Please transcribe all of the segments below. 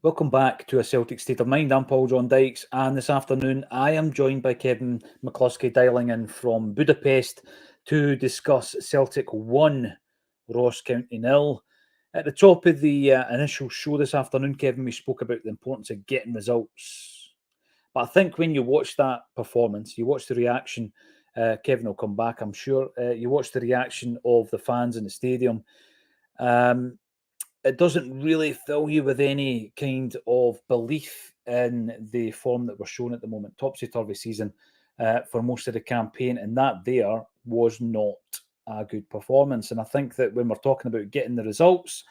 Welcome back to A Celtic State of Mind. I'm Paul John Dykes, and this afternoon I am joined by Kevin McCluskey, dialing in from Budapest to discuss Celtic 1, Ross County 0. At the top of the initial show this afternoon, Kevin, we spoke about the importance of getting results. But I think when you watch that performance, you watch the reaction, Kevin will come back, I'm sure, you watch the reaction of the fans in the stadium. It doesn't really fill you with any kind of belief in the form that we're showing at the moment. Topsy-turvy season for most of the campaign, and that there was not a good performance. And I think that when we're talking about getting the results,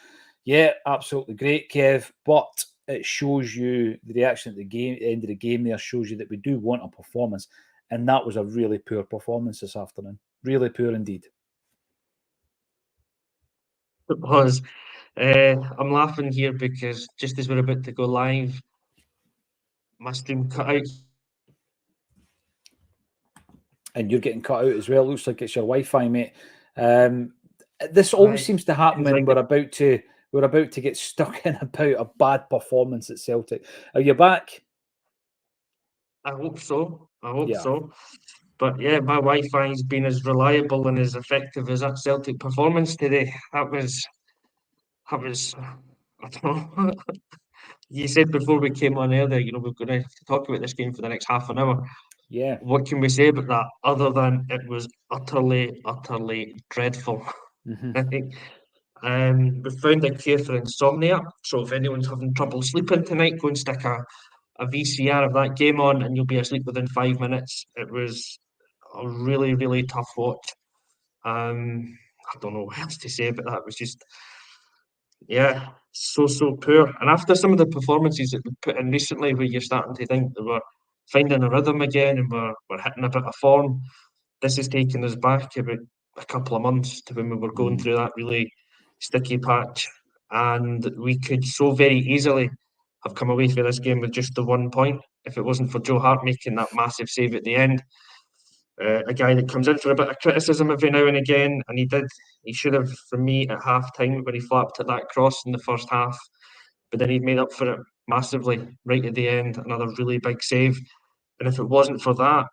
yeah, absolutely great, Kev, but it shows you the reaction at the end of the game there shows you that we do want a performance, and that was a really poor performance this afternoon. Really poor indeed. It was. I'm laughing here because just as we're about to go live, my stream cut out. And you're getting cut out as well. Looks like it's your Wi-Fi, mate. This always Right. seems to happen Seems when like we're about to get stuck in about a bad performance at Celtic. Are you back? I hope so. I hope Yeah. so. But yeah, my Wi-Fi's been as reliable and as effective as that Celtic performance today. That was, I don't know. You said before we came on air there, we're going to talk about this game for the next half an hour. Yeah. What can we say about that other than it was utterly, utterly dreadful? Hmm. I think we found a cure for insomnia. So if anyone's having trouble sleeping tonight, go and stick a VCR of that game on and you'll be asleep within 5 minutes. It was a really, really tough watch. I don't know what else to say about that. It was just, yeah, so poor. And after some of the performances that we put in recently, where you're starting to think that we're finding a rhythm again and we're hitting a bit of form, this has taken us back about a couple of months to when we were going Mm. through that really sticky patch. And we could so very easily have come away from this game with just the 1 point if it wasn't for Joe Hart making that massive save at the end. A guy that comes in for a bit of criticism every now and again, and he did. He should have, for me, at half time when he flapped at that cross in the first half, but then he'd made up for it massively right at the end. Another really big save, and if it wasn't for that,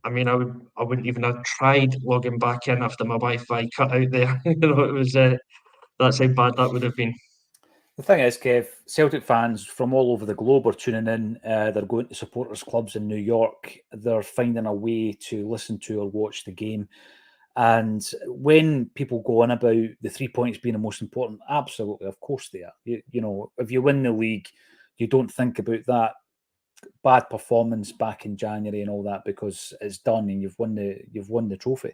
I mean, I wouldn't even have tried logging back in after my Wi-Fi cut out there. It was that's how bad that would have been. The thing is, Kev, Celtic fans from all over the globe are tuning in. They're going to supporters clubs in New York. They're finding a way to listen to or watch the game. And when people go on about the 3 points being the most important, absolutely, of course they are. If you win the league, you don't think about that bad performance back in January and all that because it's done and you've won the trophy.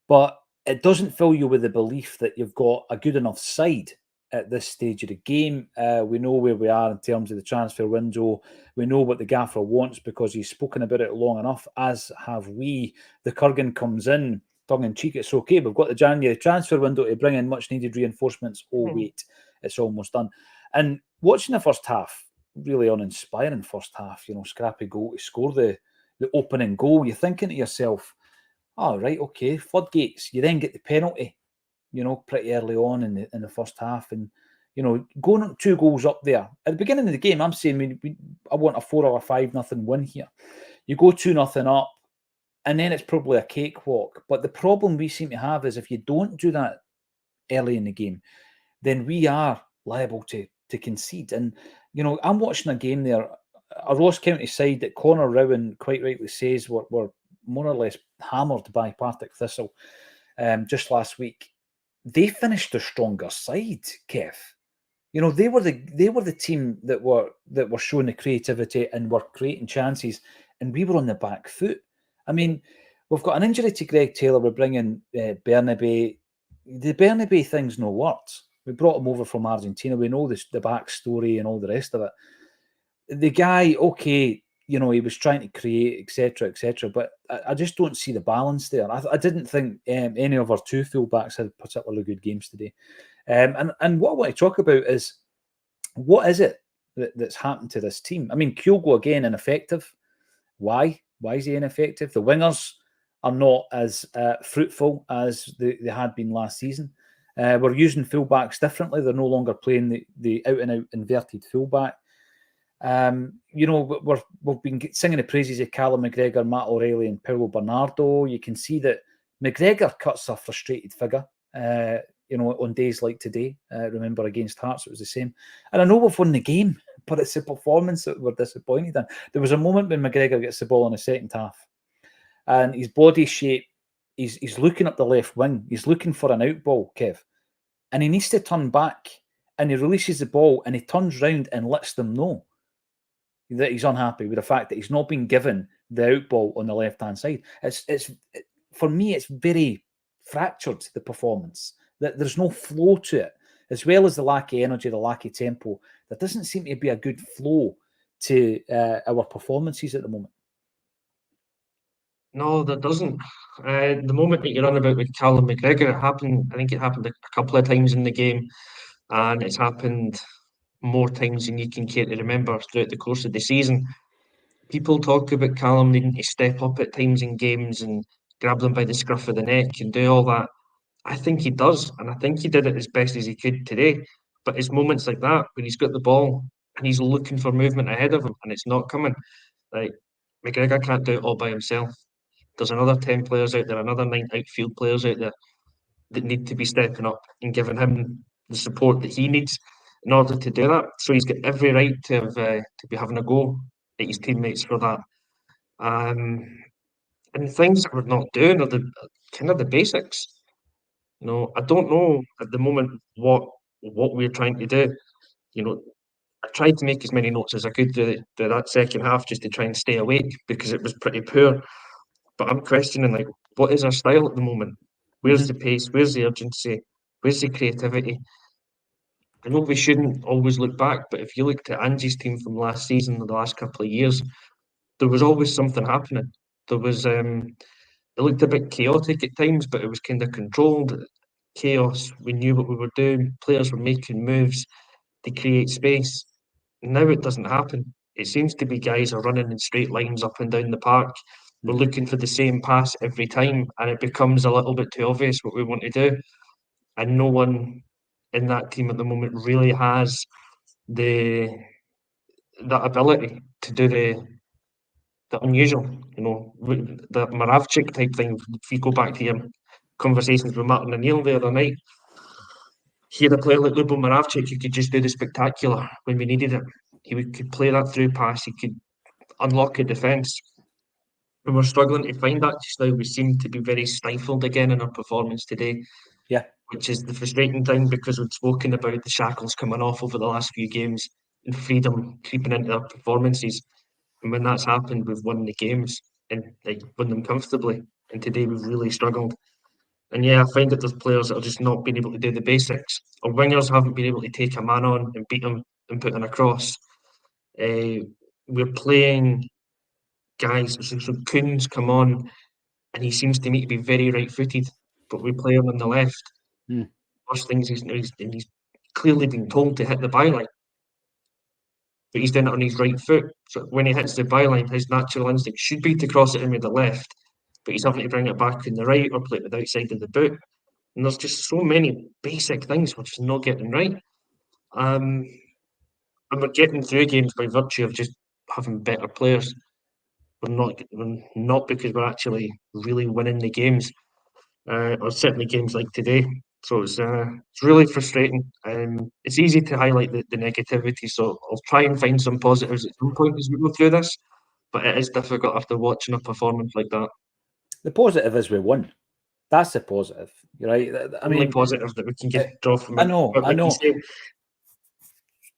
But it doesn't fill you with the belief that you've got a good enough side at this stage of the game. We know where we are in terms of the transfer window. We know what the gaffer wants because he's spoken about it long enough, as have we. The Kurgan comes in, tongue in cheek, it's okay. We've got the January transfer window to bring in much needed reinforcements. Oh, wait, it's almost done. And watching the first half, really uninspiring first half, scrappy goal to score the opening goal. You're thinking to yourself, all right, okay, floodgates. You then get the penalty, pretty early on in the first half, and going 2 goals up there at the beginning of the game. I'm saying I want a 4 or a 5-0 win here. You go 2-0 up, and then it's probably a cakewalk. But the problem we seem to have is if you don't do that early in the game, then we are liable to concede. And I'm watching a game there, a Ross County side that Connor Rowan quite rightly says were more or less hammered by Partick Thistle just last week. They finished the stronger side, Kev. They were the team that were showing the creativity and were creating chances, and we were on the back foot. I mean, we've got an injury to Greg Taylor. We're bringing Bernabe. The Bernabe thing's no words. We brought him over from Argentina. We know the backstory and all the rest of it. The guy, okay, he was trying to create, etc., but I just don't see the balance there. I didn't think any of our two fullbacks had particularly good games today. And what I want to talk about is what is it that's happened to this team? I mean, Kyogo again ineffective. Why? Why is he ineffective? The wingers are not as fruitful as they had been last season. We're using fullbacks differently. They're no longer playing the out-and-out inverted fullback. We've been singing the praises of Callum McGregor, Matt O'Reilly, and Paulo Bernardo. You can see that McGregor cuts a frustrated figure. On days like today, remember against Hearts, it was the same. And I know we've won the game, but it's the performance that we're disappointed in. There was a moment when McGregor gets the ball in the second half, and his body shape, he's looking up the left wing. He's looking for an out ball, Kev, and he needs to turn back, and he releases the ball, and he turns round and lets them know that he's unhappy with the fact that he's not been given the out ball on the left-hand side. For me, it's very fractured, the performance. That there's no flow to it, as well as the lack of energy, the lack of tempo. There doesn't seem to be a good flow to our performances at the moment. No, there doesn't. The moment that you're on about with Callum McGregor, it happened. I think it happened a couple of times in the game, and it's happened more times than you can care to remember throughout the course of the season. People talk about Callum needing to step up at times in games and grab them by the scruff of the neck and do all that. I think he does, and I think he did it as best as he could today. But it's moments like that when he's got the ball and he's looking for movement ahead of him and it's not coming. Like McGregor can't do it all by himself. There's another 10 players out there, another 9 outfield players out there that need to be stepping up and giving him the support that he needs in order to do that. So he's got every right to be having a go at his teammates for that. And the things that we're not doing are the kind of the basics. I don't know at the moment what we're trying to do. I tried to make as many notes as I could through that second half just to try and stay awake because it was pretty poor. But I'm questioning, like, what is our style at the moment? Where's the pace? Where's the urgency? Where's the creativity? I know we shouldn't always look back, but if you looked at Angie's team from last season or the last couple of years, there was always something happening. There was it looked a bit chaotic at times, but it was kind of controlled chaos. We knew what we were doing. Players were making moves to create space. Now it doesn't happen. It seems to be guys are running in straight lines up and down the park. We're looking for the same pass every time, and it becomes a little bit too obvious what we want to do. And no one in that team at the moment really has the that ability to do the unusual, the Moravchik type thing. If you go back to your conversations with Martin and Neil the other night, he had a player like Lubo Moravchik who could just do the spectacular when we needed it. Could play that through pass, he could unlock a defence. And we're struggling to find that just now. We seem to be very stifled again in our performance today. Yeah. Which is the frustrating thing because we've spoken about the shackles coming off over the last few games and freedom creeping into our performances. And when that's happened, we've won the games and won them comfortably. And today we've really struggled. And yeah, I find that there's players that are just not being able to do the basics. Or wingers haven't been able to take a man on and beat him and put in a cross. We're playing guys. So Kuhn's come on and he seems to me to be very right-footed, but we play him on the left. First things he's clearly been told to hit the byline, but he's doing it on his right foot. So when he hits the byline, his natural instinct should be to cross it in with the left, but he's having to bring it back in the right or play it with the outside of the boot. And there's just so many basic things we're just not getting right. And we're getting through games by virtue of just having better players. We're not because we're actually really winning the games, or certainly games like today. So it's really frustrating. It's easy to highlight the negativity, so I'll try and find some positives at some point as we go through this. But it is difficult after watching a performance like that. The positive is we won. That's the positive, right? Only positive that we can draw from it. I know. Say,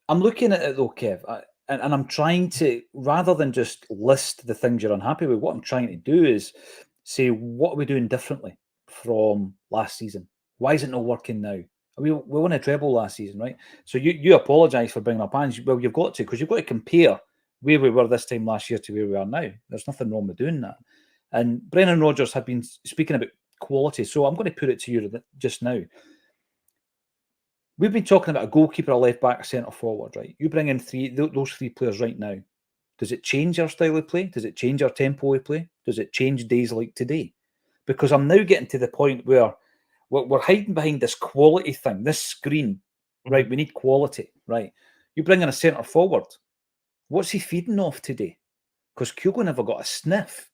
I'm looking at it though, Kev, and I'm trying to, rather than just list the things you're unhappy with, what I'm trying to do is say, what are we doing differently from last season? Why is it not working now? We won a treble last season, right? So you apologise for bringing up hands. Well, you've got to, because you've got to compare where we were this time last year to where we are now. There's nothing wrong with doing that. And Brendan Rodgers had been speaking about quality, so I'm going to put it to you just now. We've been talking about a goalkeeper, a left back, a centre forward, right? You bring in those three players right now. Does it change our style of play? Does it change our tempo of play? Does it change days like today? Because I'm now getting to the point where We're hiding behind this quality thing, this screen, right? We need quality, right? You bring in a centre forward. What's he feeding off today? Because Kyogo never got a sniff.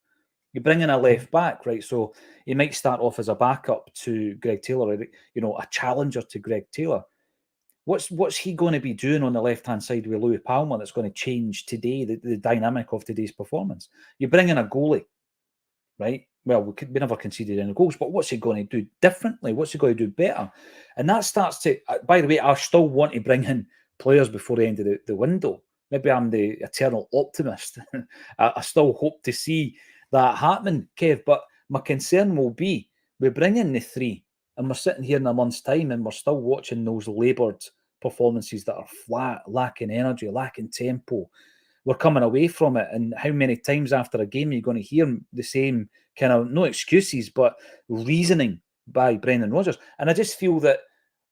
You bring in a left back, right? So he might start off as a backup to Greg Taylor, a challenger to Greg Taylor. What's he going to be doing on the left-hand side with Louis Palmer that's going to change today, the dynamic of today's performance? You bring in a goalie, right? Well, we never conceded any goals, but what's he going to do differently? What's he going to do better? And that starts to, by the way, I still want to bring in players before the end of the window. Maybe I'm the eternal optimist. I still hope to see that happening, Kev, but my concern will be we bring in the three and we're sitting here in a month's time and we're still watching those laboured performances that are flat, lacking energy, lacking tempo. We're coming away from it. And how many times after a game are you going to hear the same kind of, no excuses, but reasoning by Brendan Rodgers? And I just feel that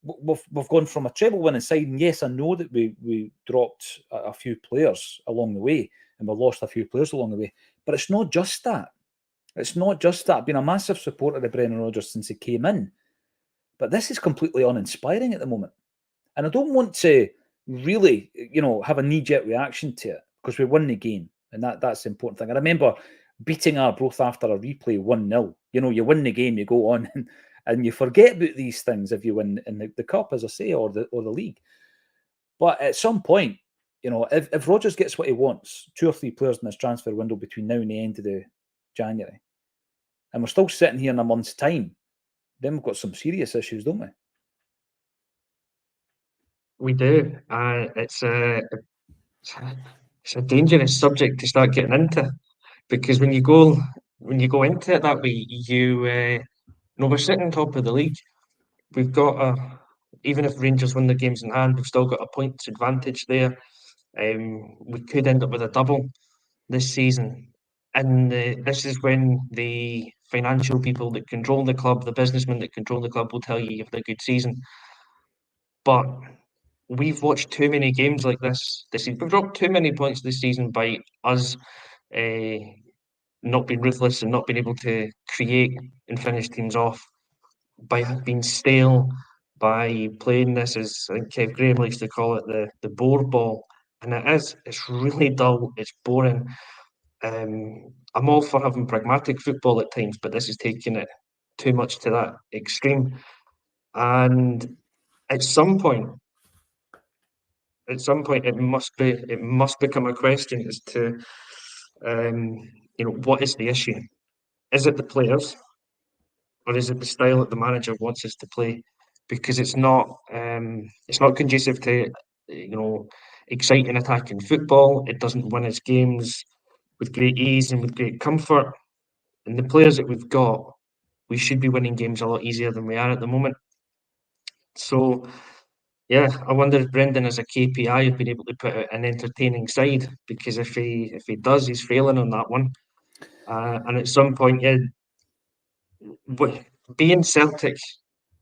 we've gone from a treble winning side. And yes, I know that we dropped a few players along the way and we lost a few players along the way. But it's not just that. It's not just that. I've been a massive supporter of Brendan Rodgers since he came in. But this is completely uninspiring at the moment. And I don't want to really, have a knee-jerk reaction to it because we won the game. And that's the important thing. I remember beating Arbroath after a replay 1-0. You win the game, you go on and you forget about these things if you win in the cup, as I say, or the league. But at some point, if Rodgers gets what he wants, 2 or 3 players in this transfer window between now and the end of the January, and we're still sitting here in a month's time, then we've got some serious issues, don't we? We do. It's a dangerous subject to start getting into because when you go into it that way, we're sitting on top of the league. We've got even if Rangers win the games in hand, we've still got a points advantage there. We could end up with a double this season, and this is when the financial people that control the club, the businessmen that control the club, will tell you you've had a good season. But we've watched too many games like this season. We've dropped too many points this season by us not being ruthless and not being able to create and finish teams off, by being stale, by playing this, as I think Kev Graham likes to call it, the bore ball. And it's really dull, it's boring. I'm all for having pragmatic football at times, but this is taking it too much to that extreme. And at some point, it must become a question as to what is the issue? Is it the players, or is it the style that the manager wants us to play? Because it's not conducive to exciting attacking football. It doesn't win its games with great ease and with great comfort. And the players that we've got, we should be winning games a lot easier than we are at the moment. So yeah, I wonder if Brendan, as a KPI, have been able to put out an entertaining side, because if he does, he's failing on that one. And at some point, yeah, being Celtic,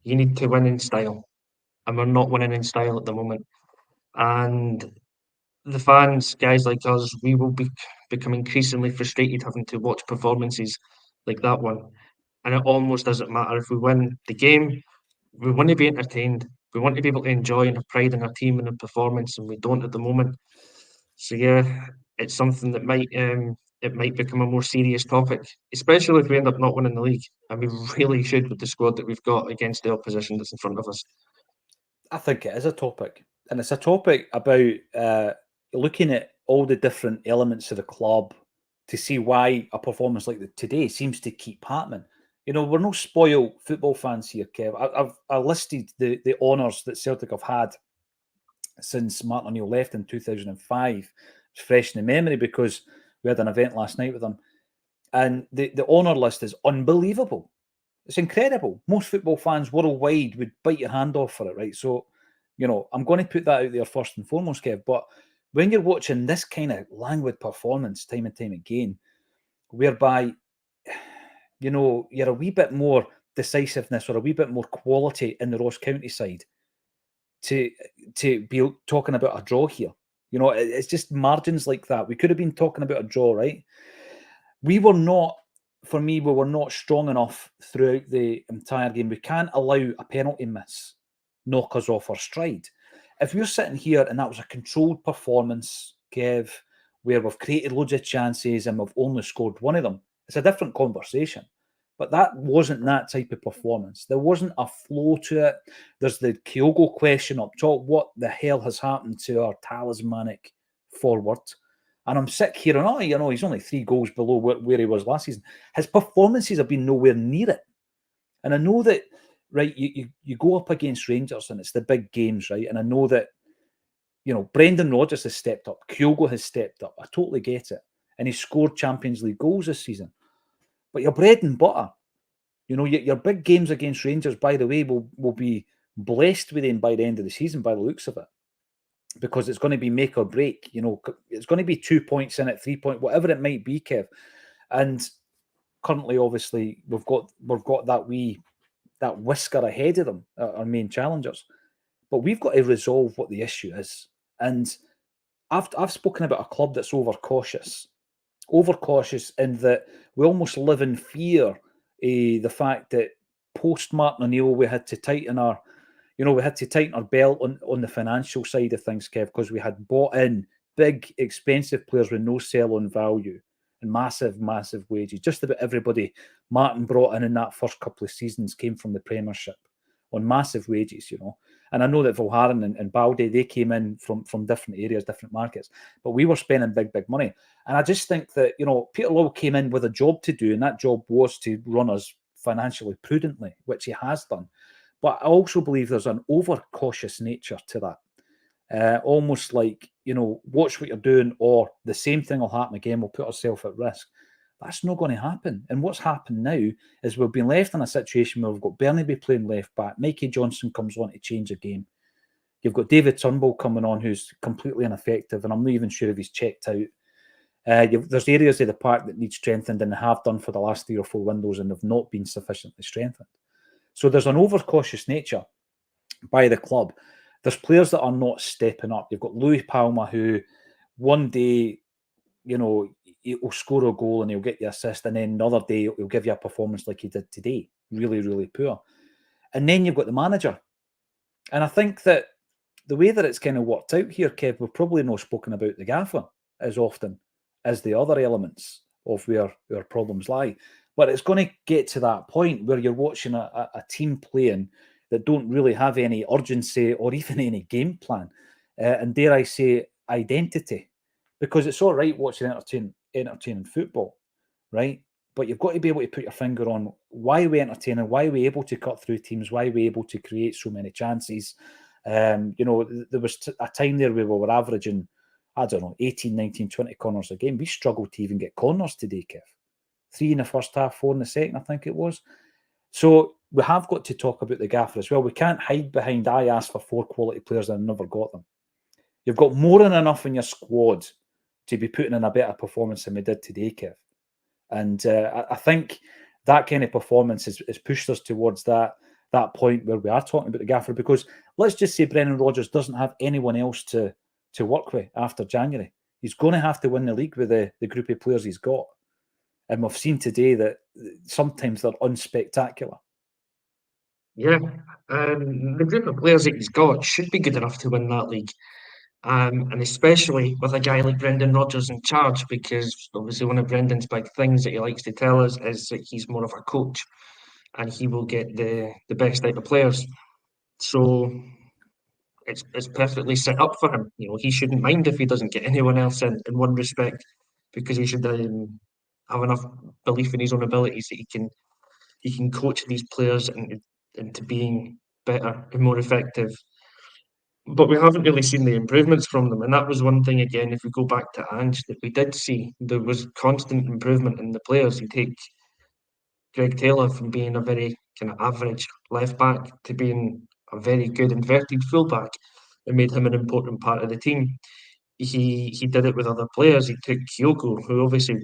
you need to win in style, and we're not winning in style at the moment. And the fans, guys like us, we will become increasingly frustrated having to watch performances like that one. And it almost doesn't matter if we win the game. We want to be entertained. We want to be able to enjoy and have pride in our team and our performance, and we don't at the moment. So yeah, it's something that might become a more serious topic, especially if we end up not winning the league. And we really should with the squad that we've got against the opposition that's in front of us. I think it is a topic, and it's a topic about looking at all the different elements of the club to see why a performance like today seems to keep happening. We're no spoiled football fans here, Kev. I listed the honours that Celtic have had since Martin O'Neill left in 2005. It's fresh in the memory because we had an event last night with them, and the honour list is unbelievable. It's incredible. Most football fans worldwide would bite your hand off for it, right? So, I'm going to put that out there first and foremost, Kev. But when you're watching this kind of languid performance time and time again, whereby, you're a wee bit more decisiveness or a wee bit more quality in the Ross County side to be talking about a draw here. It's just margins like that. We could have been talking about a draw, right? We were not for me, we were not strong enough throughout the entire game. We can't allow a penalty miss knock us off our stride. If we're sitting here and that was a controlled performance, Kev, where we've created loads of chances and we've only scored one of them, it's a different conversation. But that wasn't that type of performance. There wasn't a flow to it. There's the Kyogo question up top. What the hell has happened to our talismanic forward? And I'm sick here and he's only 3 goals below where he was last season. His performances have been nowhere near it. And I know that, right, you go up against Rangers and it's the big games, right? And I know that, Brendan Rodgers has stepped up. Kyogo has stepped up. I totally get it. And he scored Champions League goals this season. But your bread and butter, your big games against Rangers, by the way, will be blessed within by the end of the season by the looks of it. Because it's going to be make or break. It's going to be 2 points in it, 3 points, whatever it might be, Kev. And currently, obviously, we've got that whisker ahead of them, our main challengers. But we've got to resolve what the issue is. And I've spoken about a club that's overcautious in that we almost live in fear. The fact that post Martin O'Neill, we had to tighten our belt on the financial side of things, Kev, because we had bought in big, expensive players with no sell-on value and massive, massive wages. Just about everybody Martin brought in that first couple of seasons came from the Premiership on massive wages, And I know that Vilharen and Balde, they came in from different areas, different markets, but we were spending big, big money. And I just think that, Peter Lawwell came in with a job to do, and that job was to run us financially prudently, which he has done. But I also believe there's an overcautious nature to that. Almost like, watch what you're doing, or the same thing will happen again, we'll put ourselves at risk. That's not going to happen. And what's happened now is we've been left in a situation where we've got Bernabe playing left back, Mikey Johnson comes on to change the game. You've got David Turnbull coming on who's completely ineffective, and I'm not even sure if he's checked out. There's areas of the park that need strengthened and have done for the last 3 or 4 windows and have not been sufficiently strengthened. So there's an overcautious nature by the club. There's players that are not stepping up. You've got Louis Palma, who one day, he'll score a goal and he'll get the assist, and then another day he'll give you a performance like he did today. Really, really poor. And then you've got the manager. And I think that the way that it's kind of worked out here, Kev, we've probably not spoken about the gaffer as often as the other elements of where problems lie. But it's going to get to that point where you're watching a team playing that don't really have any urgency or even any game plan. And dare I say, identity. Because it's all right watching entertaining football, right? But you've got to be able to put your finger on why we're entertaining, why we're able to cut through teams, why we're able to create so many chances. There was a time there where we were averaging, 18, 19, 20 corners a game. We struggled to even get corners today, Kev. 3 in the first half, 4 in the second, I think it was. So we have got to talk about the gaffer as well. We can't hide behind, I asked for 4 quality players and I never got them. You've got more than enough in your squad to be putting in a better performance than we did today, Kev. And I think that kind of performance has pushed us towards that point where we are talking about the gaffer, because let's just say Brendan Rodgers doesn't have anyone else to work with after January. He's going to have to win the league with the group of players he's got. And we've seen today that sometimes they're unspectacular. Yeah, the group of players that he's got should be good enough to win that league. And especially with a guy like Brendan Rodgers in charge, because obviously one of Brendan's big things that he likes to tell us is that he's more of a coach and he will get the best out of players. So it's perfectly set up for him. He shouldn't mind if he doesn't get anyone else in one respect, because he should have enough belief in his own abilities that he can coach these players into being better and more effective. But we haven't really seen the improvements from them. And that was one thing, again, if we go back to Ange, that we did see. There was constant improvement in the players. You take Greg Taylor from being a very kind of average left back to being a very good inverted fullback, and made him an important part of the team. He did it with other players. He took Kyogo, who obviously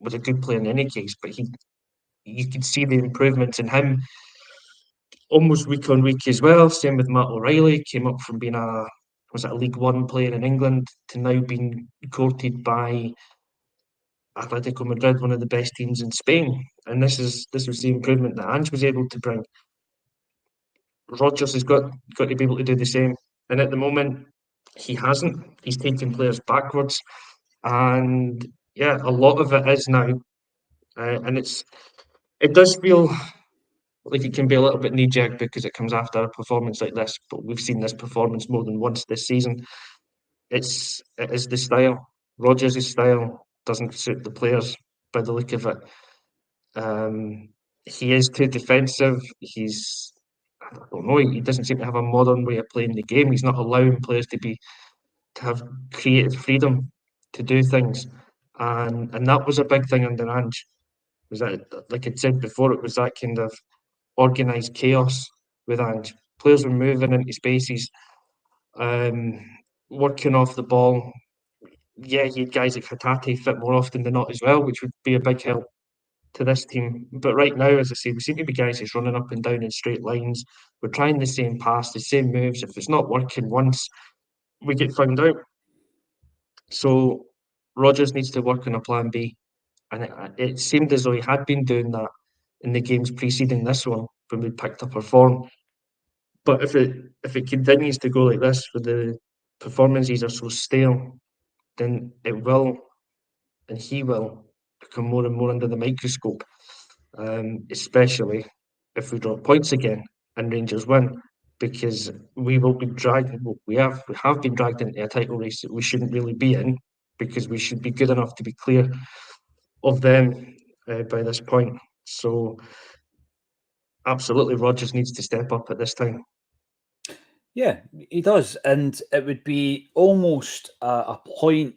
was a good player in any case, but you could see the improvements in him almost week on week as well. Same with Matt O'Reilly, came up from being a League One player in England to now being courted by Atletico Madrid, one of the best teams in Spain, and this was the improvement that Ange was able to bring. Rodgers has got to be able to do the same, and at the moment he hasn't. He's taking players backwards, and yeah, a lot of it is now, and it does feel like it can be a little bit knee-jerk because it comes after a performance like this. But we've seen this performance more than once this season. It is the style. Rodgers' style doesn't suit the players by the look of it. He is too defensive. I don't know, he doesn't seem to have a modern way of playing the game. He's not allowing players to have creative freedom to do things. And that was a big thing under Ange. Was that, like I said before, it was that kind of organised chaos with Ange. Players were moving into spaces, um, working off the ball. Yeah, he had guys like Hatate fit more often than not as well, which would be a big help to this team. But right now, as I say, we seem to be guys just running up and down in straight lines. We're trying the same pass, the same moves. If it's not working once, we get found out. So Rodgers needs to work on a plan B. And it seemed as though he had been doing that in the games preceding this one when we picked up our form. But if it continues to go like this, where the performances are so stale, then it will, and he will, become more and more under the microscope. Especially if we drop points again and Rangers win, because we will be dragged. We have been dragged into a title race that we shouldn't really be in, because we should be good enough to be clear of them by this point. So absolutely, Rodgers needs to step up at this time. Yeah, he does, and it would be almost a point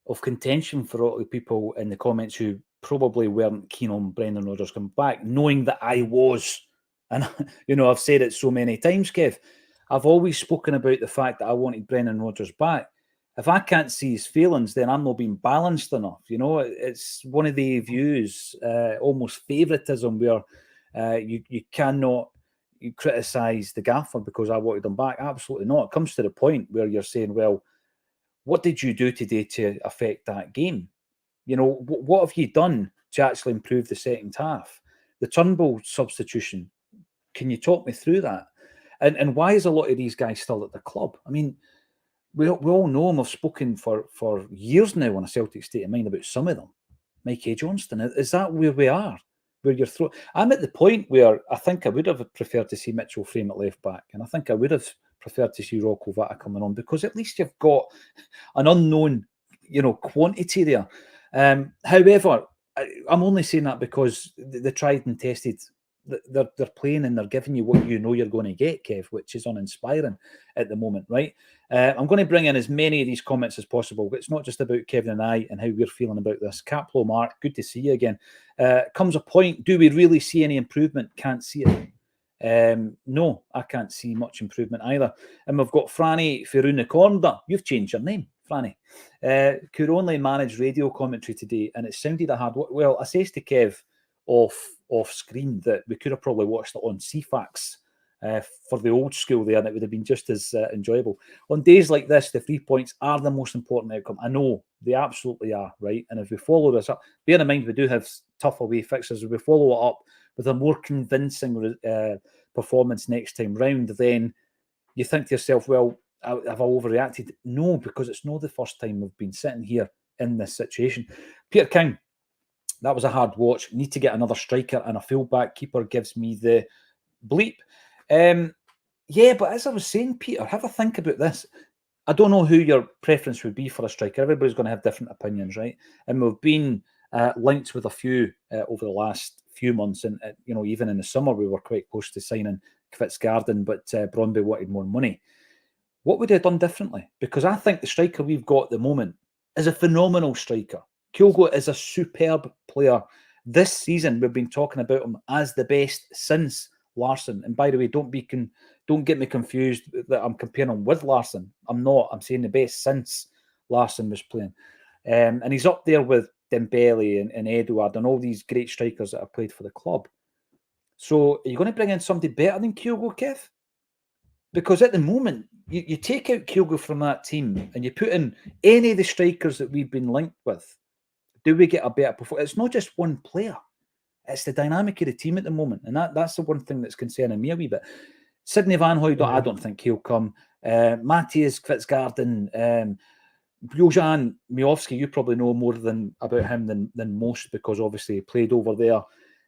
of contention for all the people in the comments who probably weren't keen on Brendan Rodgers coming back, knowing that I was. And, I've said it so many times, Kev. I've always spoken about the fact that I wanted Brendan Rodgers back. If I can't see his feelings, then I'm not being balanced enough. It's one of the views, almost favouritism, where you cannot criticise the gaffer because I wanted him back. Absolutely not. It comes to the point where you're saying, well, what did you do today to affect that game? What have you done to actually improve the second half? The Turnbull substitution, can you talk me through that? And why is a lot of these guys still at the club? I mean, we all know them. I've spoken for years now on a Celtic State of Mind about some of them. Mike A. Johnston, is that where we are? Where you're I'm at the point where I think I would have preferred to see Mitchell Frame at left back, and I think I would have preferred to see Rocco Vata coming on, because at least you've got an unknown, quantity there. However, I'm only saying that because the tried and tested, they're playing and they're giving you what you know you're going to get, Kev, which is uninspiring at the moment, right? I'm going to bring in as many of these comments as possible, but it's not just about Kevin and I and how we're feeling about this. Caplo Mark, good to see you again. Comes a point, do we really see any improvement? Can't see it. No, I can't see much improvement either. And we've got Franny Ferunicorda. You've changed your name, Franny. Could only manage radio commentary today, and it sounded a hard. Well, I says to Kev off screen that we could have probably watched it on CFAX for the old school there, and it would have been just as enjoyable. On days like this, the 3 points are the most important outcome. I know they absolutely are, right? And if we follow this up, bear in mind we do have tough away fixtures. If we follow it up with a more convincing performance next time round, then you think to yourself, well, have I overreacted? No, because it's not the first time we've been sitting here in this situation. Peter King, that was a hard watch. Need to get another striker and a fullback. Keeper gives me the bleep. Yeah, but as I was saying, Peter, have a think about this. I don't know who your preference would be for a striker. Everybody's going to have different opinions, right? And we've been linked with a few over the last few months. And, even in the summer, we were quite close to signing Kvitsgarden, but Brøndby wanted more money. What would I have done differently? Because I think the striker we've got at the moment is a phenomenal striker. Kyogo is a superb player. This season, we've been talking about him as the best since Larsson. And by the way, don't get me confused that I'm comparing him with Larsson. I'm not. I'm saying the best since Larsson was playing. And he's up there with Dembele and Edouard and all these great strikers that have played for the club. So are you going to bring in somebody better than Kyogo, Kev? Because at the moment, you take out Kyogo from that team and you put in any of the strikers that we've been linked with. Do we get a better performance? It's not just one player. It's the dynamic of the team at the moment. And that's the one thing that's concerning me a wee bit. Sidney Van Hooyd, I don't think he'll come. Matthias Kvitzgarden, Bojan Miovski, you probably know more about him than most, because obviously he played over there.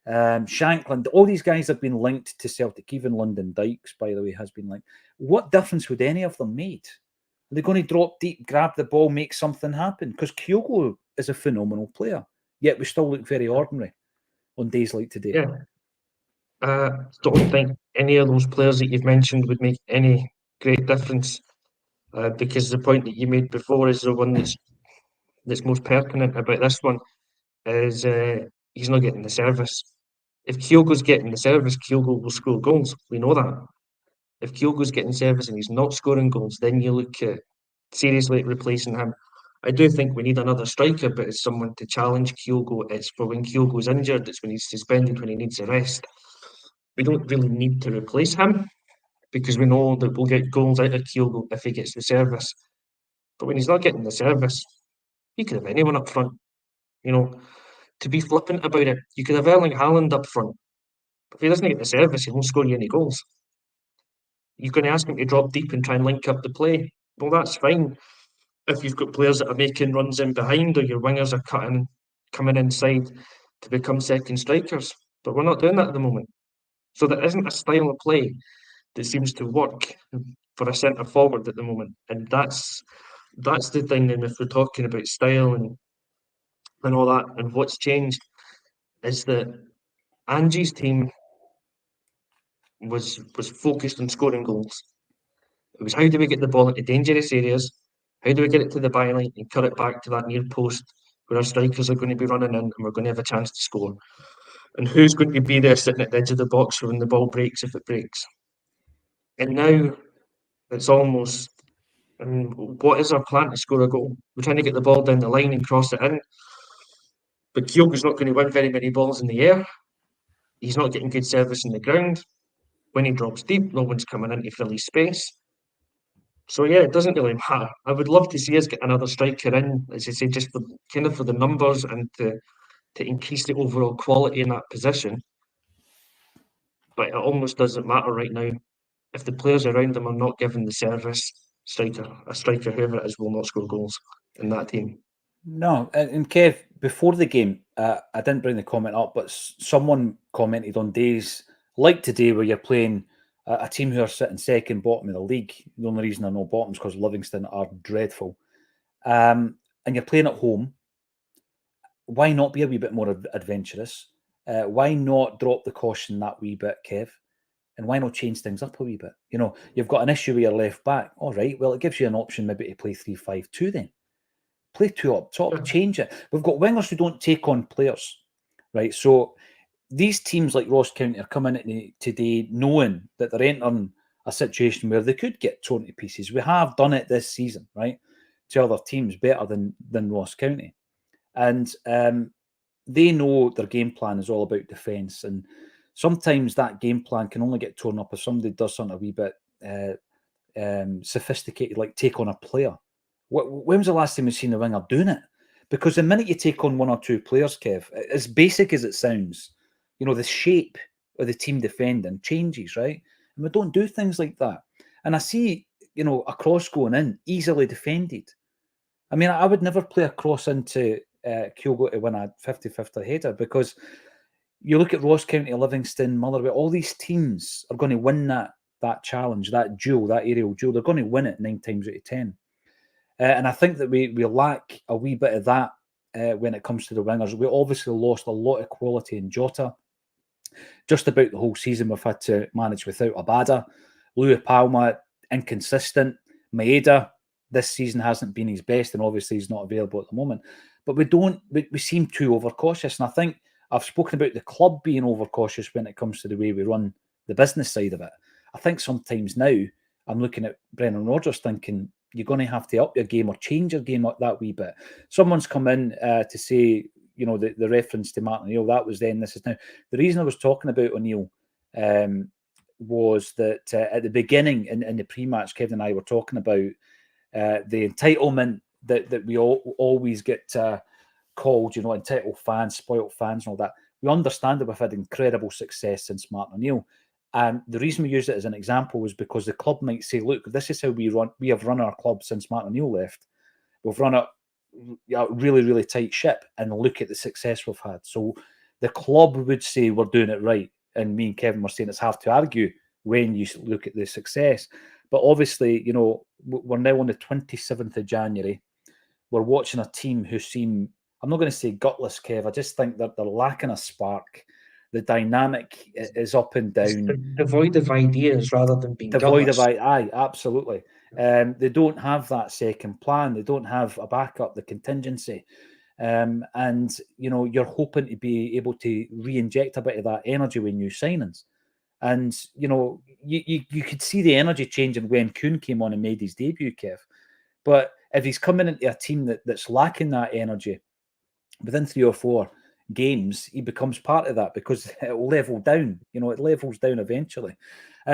Shankland, all these guys have been linked to Celtic. Even London Dykes, by the way, has been linked. What difference would any of them made? Are they going to drop deep, grab the ball, make something happen? Because Kyogo is a phenomenal player, yet we still look very ordinary on days like today. Yeah. Don't think any of those players that you've mentioned would make any great difference, because the point that you made before is the one that's most pertinent about this one, is he's not getting the service. If Kyogo's getting the service, Kyogo will score goals. We know that. If Kyogo's getting service and he's not scoring goals, then you look at seriously at replacing him. I do think we need another striker, but it's someone to challenge Kyogo. It's for when Kyogo's injured, it's when he's suspended, when he needs a rest. We don't really need to replace him, because we know that we'll get goals out of Kyogo if he gets the service. But when he's not getting the service, you could have anyone up front. You know, to be flippant about it, you could have Erling Haaland up front. But if he doesn't get the service, he won't score you any goals. You're going to ask him to drop deep and try and link up the play. Well, that's fine if you've got players that are making runs in behind, or your wingers are coming inside to become second strikers. But we're not doing that at the moment. So there isn't a style of play that seems to work for a centre forward at the moment. And that's the thing. And if we're talking about style and all that, and what's changed is that Angie's team was focused on scoring goals. It was, how do we get the ball into dangerous areas? How do we get it to the byline and cut it back to that near post where our strikers are going to be running in and we're going to have a chance to score? And who's going to be there sitting at the edge of the box when the ball breaks, if it breaks? And now it's almost, what is our plan to score a goal? We're trying to get the ball down the line and cross it in. But Kyogo's not going to win very many balls in the air. He's not getting good service in the ground. When he drops deep, no one's coming in to fill his space. So yeah, it doesn't really matter. I would love to see us get another striker in, as you say, just for kind of for the numbers and to increase the overall quality in that position. But it almost doesn't matter right now. If the players around them are not given the service, a striker, whoever it is, will not score goals in that team. No, and Kev, before the game, I didn't bring the comment up, but someone commented on days like today where you're playing a team who are sitting second bottom of the league. The only reason I know bottom is because Livingston are dreadful. And you're playing at home. Why not be a wee bit more adventurous? Why not drop the caution that wee bit, Kev? And why not change things up a wee bit? You know, you've got an issue with your left back. All right, well, it gives you an option maybe to play 3-5-2 then. Play two up top, change it. We've got wingers who don't take on players, right? So these teams like Ross County are coming in today knowing that they're entering a situation where they could get torn to pieces. We have done it this season, right, to other teams better than Ross County. And they know their game plan is all about defence. And sometimes that game plan can only get torn up if somebody does something a wee bit sophisticated, like take on a player. When was the last time we've seen the winger doing it? Because the minute you take on one or two players, Kev, as basic as it sounds, you know, the shape of the team defending changes, right? And we don't do things like that. And I see, you know, a cross going in, easily defended. I mean, I would never play a cross into Kyogo to win a 50-50 header, because you look at Ross County, Livingston, Motherwell, all these teams are going to win that challenge, that duel, that aerial duel. They're going to win it 9 times out of 10. And I think that we lack a wee bit of that when it comes to the wingers. We obviously lost a lot of quality in Jota. Just about the whole season, we've had to manage without Abada. Louis Palma, inconsistent. Maeda, this season hasn't been his best, and obviously he's not available at the moment. But we seem too overcautious. And I think I've spoken about the club being overcautious when it comes to the way we run the business side of it. I think sometimes now I'm looking at Brendan Rodgers thinking, you're going to have to up your game or change your game up that wee bit. Someone's come in to say, you know, the reference to Martin O'Neill, that was then, this is now. The reason I was talking about O'Neill was that at the beginning in the pre-match, Kevin and I were talking about the entitlement that we always get called, entitled fans, spoilt fans, and all that. We understand that we've had incredible success since Martin O'Neill. And the reason we use it as an example was because the club might say, look, this is how we have run our club since Martin O'Neill left. We've run a really, really tight ship, and look at the success we've had. So the club would say we're doing it right. And me and Kevin were saying it's hard to argue when you look at the success. But obviously, we're now on the 27th of January. We're watching a team who seem, I'm not going to say gutless, Kev. I just think that they're lacking a spark. The dynamic is up and down. Devoid of ideas rather than being Devoid gutless. of absolutely. They don't have that second plan. They don't have a backup, the contingency. And, you're hoping to be able to re-inject a bit of that energy with new signings. And, you could see the energy changing when Kuhn came on and made his debut, Kev. But if he's coming into a team that's lacking that energy, within 3 or 4 games, he becomes part of that because it'll level down. It levels down eventually.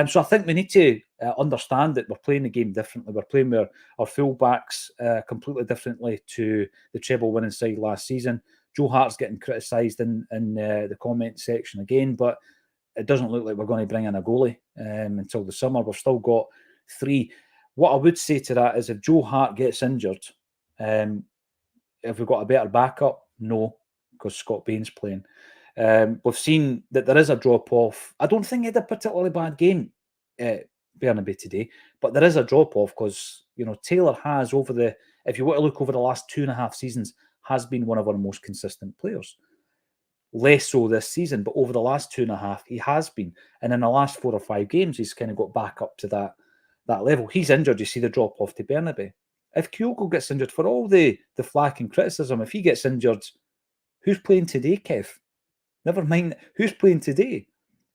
So I think we need to understand that we're playing the game differently. We're playing with our fullbacks completely differently to the treble-winning side last season. Joe Hart's getting criticised in the comment section again, but it doesn't look like we're going to bring in a goalie until the summer. We've still got 3. What I would say to that is if Joe Hart gets injured, have we got a better backup? No, because Scott Bain's playing. We've seen that there is a drop-off. I don't think he had a particularly bad game, Bernabei, today, but there is a drop-off because, Taylor has if you want to look over the last 2.5 seasons, has been one of our most consistent players. Less so this season, but over the last 2.5, he has been. And in the last 4 or 5 games, he's kind of got back up to that level. He's injured, you see the drop-off to Bernabei. If Kyogo gets injured, for all the flack and criticism, if he gets injured, who's playing today, Kev? Never mind who's playing today,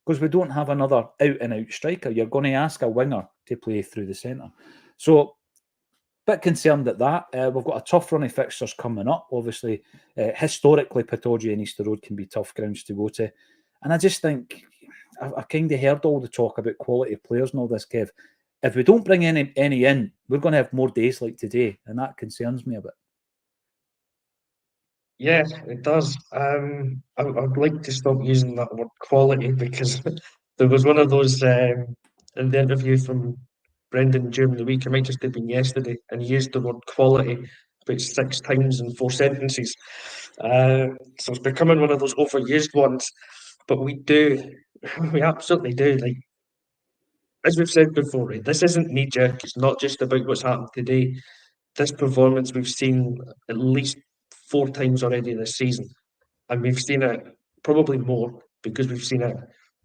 because we don't have another out-and-out striker. You're going to ask a winger to play through the centre. So, bit concerned at that. We've got a tough run of fixtures coming up. Obviously, historically, Pittodrie and Easter Road can be tough grounds to go to. And I just think, I kind of heard all the talk about quality of players and all this, Kev. If we don't bring any in, we're going to have more days like today, and that concerns me a bit. Yeah, it does. I'd like to stop using that word quality because there was one of those in the interview from Brendan during the week. It might just have been yesterday, and he used the word quality about 6 times in 4 sentences. So it's becoming one of those overused ones. But we absolutely do. Like as we've said before, right, this isn't knee jerk. It's not just about what's happened today. This performance we've seen at least 4 times already this season, and we've seen it probably more because we've seen it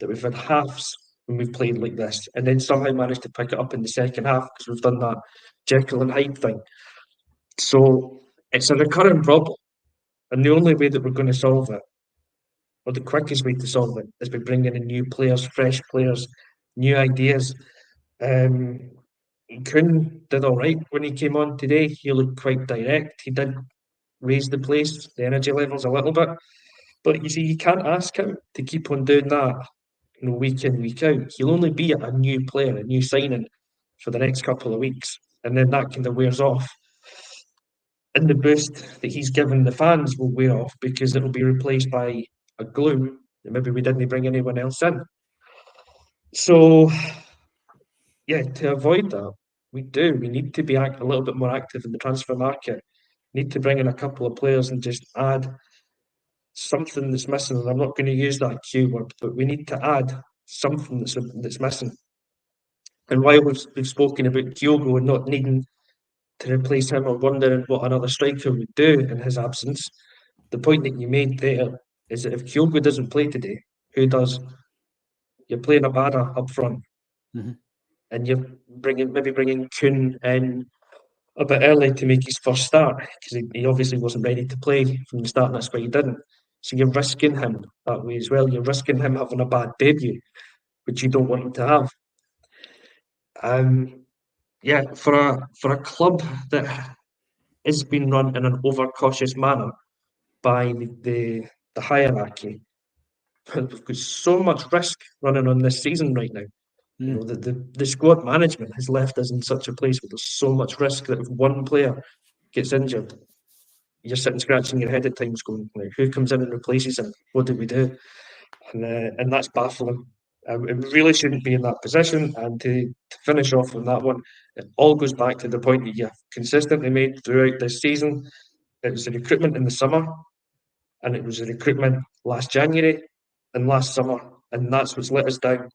that we've had halves when we've played like this, and then somehow managed to pick it up in the second half because we've done that Jekyll and Hyde thing. So it's a recurring problem, and the only way that we're going to solve it, or the quickest way to solve it, is by bringing in new players, fresh players, new ideas. Um, Kuhn did all right when he came on today. He looked quite direct. He did raise the place, the energy levels a little bit. But you see, you can't ask him to keep on doing that, week in, week out. He'll only be a new player, a new signing for the next couple of weeks, and then that kind of wears off. And the boost that he's given the fans will wear off because it'll be replaced by a glue that maybe we didn't bring anyone else in. So, yeah, to avoid that, we do. We need to be a little bit more active in the transfer market. Need to bring in a couple of players and just add something that's missing. And I'm not going to use that Q word, but we need to add something that's missing. And while we've spoken about Kyogo and not needing to replace him or wondering what another striker would do in his absence, the point that you made there is that if Kyogo doesn't play today, who does? You're playing a Abada up front, and you're maybe bringing Kuhn in a bit early to make his first start because he obviously wasn't ready to play from the start, and that's why he didn't. So you're risking him that way as well. You're risking him having a bad debut, which you don't want him to have. Yeah, for a club that is being run in an overcautious manner by the hierarchy, we've got so much risk running on this season right now. The squad management has left us in such a place where there's so much risk that if one player gets injured, you're sitting scratching your head at times going, like, who comes in and replaces him? What do we do? And that's baffling. It really shouldn't be in that position. And to finish off on that one, it all goes back to the point that you've consistently made throughout this season. It was the recruitment in the summer, and it was the recruitment last January and last summer, and that's what's let us down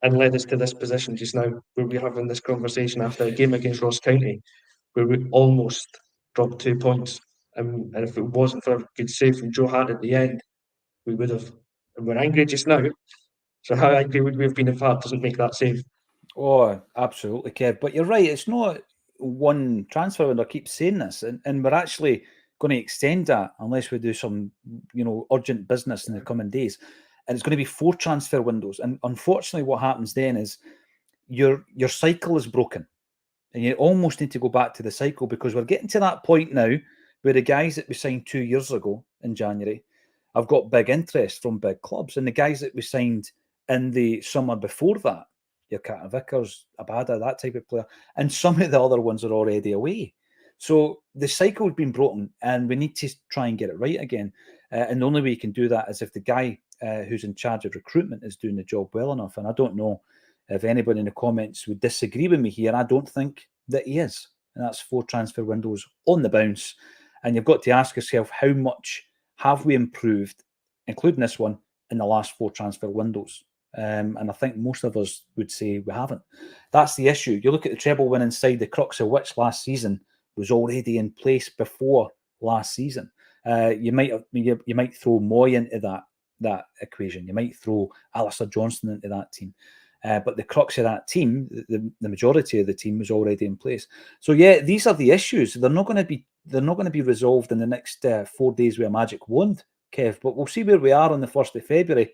and led us to this position just now, where we're having this conversation after a game against Ross County, where we almost dropped 2 points. And if it wasn't for a good save from Joe Hart at the end, we would have. And we're angry just now. So how angry would we have been if Hart doesn't make that save? Oh, absolutely, Kev. But you're right. It's not one transfer window. I keep saying this, and we're actually going to extend that unless we do some, urgent business in the coming days. And it's going to be 4 transfer windows. And unfortunately, what happens then is your cycle is broken, and you almost need to go back to the cycle, because we're getting to that point now where the guys that we signed 2 years ago in January have got big interest from big clubs, and the guys that we signed in the summer before that, your Carter Vickers, Abada, that type of player, and some of the other ones are already away. So the cycle's been broken, and we need to try and get it right again. And the only way you can do that is if the guy who's in charge of recruitment is doing the job well enough. And I don't know if anybody in the comments would disagree with me here. I don't think that he is. And that's 4 transfer windows on the bounce. And you've got to ask yourself, how much have we improved, including this one, in the last 4 transfer windows? And I think most of us would say we haven't. That's the issue. You look at the treble winning side, the crux of which last season was already in place before last season. You might throw Moy into that equation. You might throw Alistair Johnston into that team. But the crux of that team, the majority of the team, was already in place. So yeah, these are the issues. They're not going to be resolved in the next 4 days with a magic wand, Kev. But we'll see where we are on the 1st of February,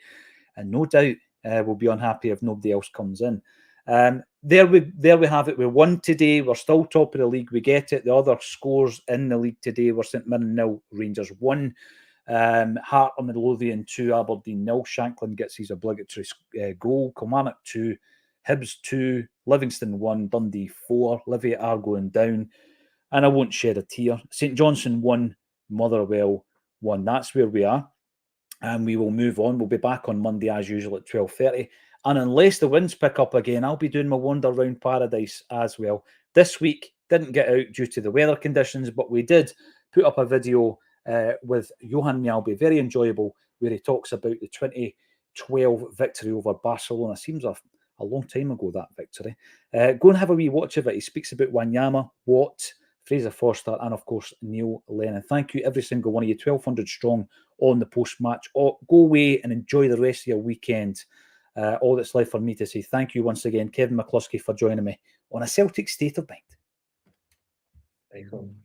and no doubt we'll be unhappy if nobody else comes in. There we have it. We won today. We're still top of the league. We get it. The other scores in the league today were St Mirren 0, Rangers 1. Heart or Midlothian 2, Aberdeen 0. Shanklin gets his obligatory goal. Kilmarnock 2, Hibs 2, Livingston 1, Dundee 4. Livy are going down, and I won't shed a tear. St Johnstone 1, Motherwell 1. That's where we are, and we will move on. We'll be back on Monday as usual at 12:30. And unless the winds pick up again, I'll be doing my wander round paradise as well. This week didn't get out due to the weather conditions, but we did put up a video with Johan Mjalby, very enjoyable, where he talks about the 2012 victory over Barcelona. Seems a long time ago, that victory. Go and have a wee watch of it. He speaks about Wanyama, Watt, Fraser Forster, and of course Neil Lennon. Thank you, every single one of you, 1,200 strong on the post-match. Go away and enjoy the rest of your weekend. All that's left for me to say thank you once again, Kevin McCluskey, for joining me on A Celtic State of Mind.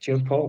Cheers, Paul.